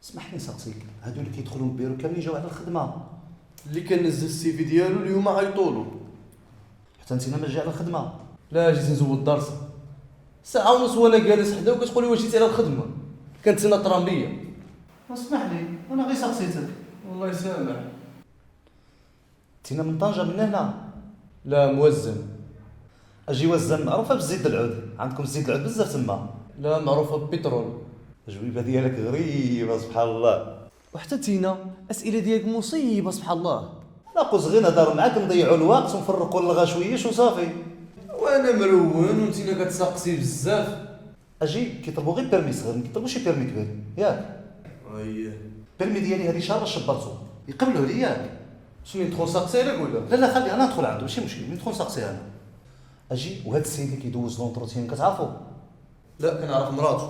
اسمح لي نسقسيك، هادو اللي كيدخلوا للبيرو كاملين جاو على الخدمه. اللي كان نزل السي في ديالو اليوم عيطولو. حتى انت ما جاي على الخدمه. لا جيت نزول الدرس ساعه ونص وانا جالس حدا وكتقول لي واش جيتي على الخدمه. كانت سنه طرامبيه. اسمح لي انا غير سقسيتك. والله يسامح. تينا من طنجه من هنا. لا موزن. اجي وزن معروفه بالزيت العود، عندكم الزيت العود بزاف تما. لا معروفه ببترول. الجويبه ديالك غريبه سبحان الله. وحتى تينا اسئله ديالك مصيبه سبحان الله. ناقص غير نهضروا معاك نضيعوا الوقت ونفرقوا الغشويش وصافي. وانا مرون وانتينا كتسقسي بزاف. اجي كيطلبوا غير بيرمي صغير، ما كيطلبوش شي بيرمي كبير ياك. اييه. البيرمي ديالي هذه شهر شبرتو يقبلوا لي ياك. شنو ندخل سقسي لك ولا؟ لا خلي انا ندخل عنده ماشي مشكل، ندخل نسقسي انا. اجي وهذا السيد اللي كيدوز لونتروتيان كتعرفو؟ لا كنعرف مراتو.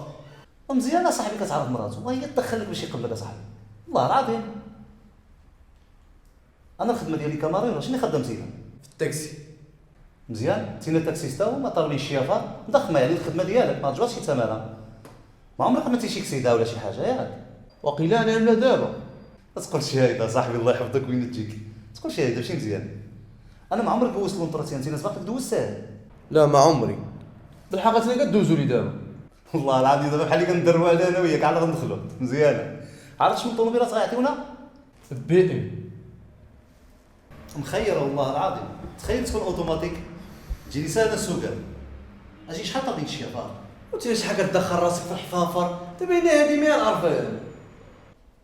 مزيان اصاحبي كتعرف مراتو وهي تدخل لك باش يقبلك اصاحبي. والله العظيم انا الخدمه ديالي كماريون شنو خدام زينه في التاكسي. مزيان تينا التاكسيستا وما طالبين الشيافه ضخمه يعني الخدمه ديالك ما تجوزش ثمنها. ما عمرك عملتي شي كسيده ولا شي حاجه ياك. وقيلا انا عامله دابا. ما تقولش هيدا صاحبي الله يحفظك وين تجيك. تقولش هيدا ماشي مزيان. انا ما عمرك دوزت لونتروتيان تينا سبق لك دوزتها. لا ما عمري. بالحق تينا كدوزو لي دابا. والله العظيم دابا بحال اللي كندربوا على انا وياك على غندخلوا مزيانه. عرفت شنو الطوموبيلات غيعطيونا؟ بي ام. مخيره والله العظيم. تخيل تكون اوتوماتيك تجيني ساهله السوقه. اجي شحال تعطيك الشيافه؟ وانت شحال كتدخل راسك في الحفافر تبين هادي ما نعرفها.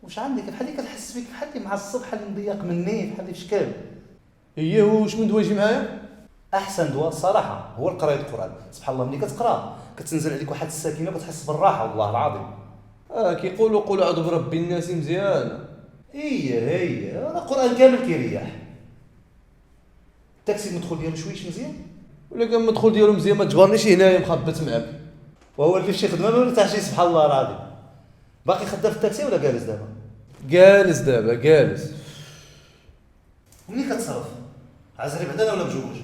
واش عندك بحال اللي كتحس بك بحال اللي معصب بحال اللي مضيق مني بحال اللي في شكال. هي واش من دواجي معايا؟ احسن دواء الصراحه هو قرايه القران. سبحان الله ملي كتقرا كتنزل عليك واحد السكينه وكتحس بالراحه والله العظيم. كيقولوا قول اعوذ برب الناس مزيانه. هي راه القران كامل كيريح. التاكسي المدخول ديالو شويش مزيان ولا كان المدخول ديالو مزيان ما تجبرنيش هنايا مخبط معاك. وهو اللي في شي خدمه ولا تاع شي سبحان الله العظيم. باقي خدام في التاكسي ولا جالس دابا؟ جالس دابا جالس. ومنين كتصرف؟ عزري بعدا ولا مجوج؟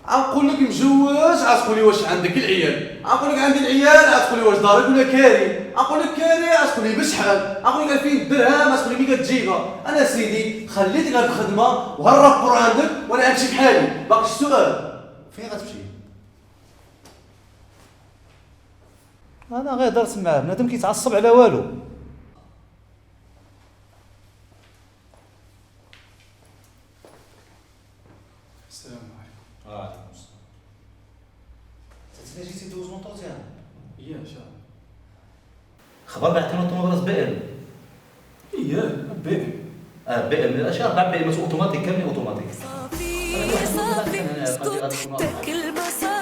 غنقول لك مجوج غتقول لي واش عندك العيال، غنقول لك عندي العيال غتقول لي واش دارك ولا كاري، غنقول لك كاري غتقول لي بشحال، غنقول لك 2000 درهم غتقول لي ملي كتجيبها. انا سيدي خليتك هاد الخدمه وهالرابور عندك وانا غنمشي بحالي. باقي السؤال فين غتمشي؟ انا غير درت معاه بنادم كيتعصب على والو. السلام عليكم. وعليكم السلام. تتسنى جيتي دوز مونطوزيان؟ إيه إن شاء الله. خبر بعثنا طوموبيلات بي ام. إيه بي. بي ام اشي 4 بي ام اوتوماتيك كاملين اوتوماتيك. صافي صافي اسكت حتى كلمة صافي.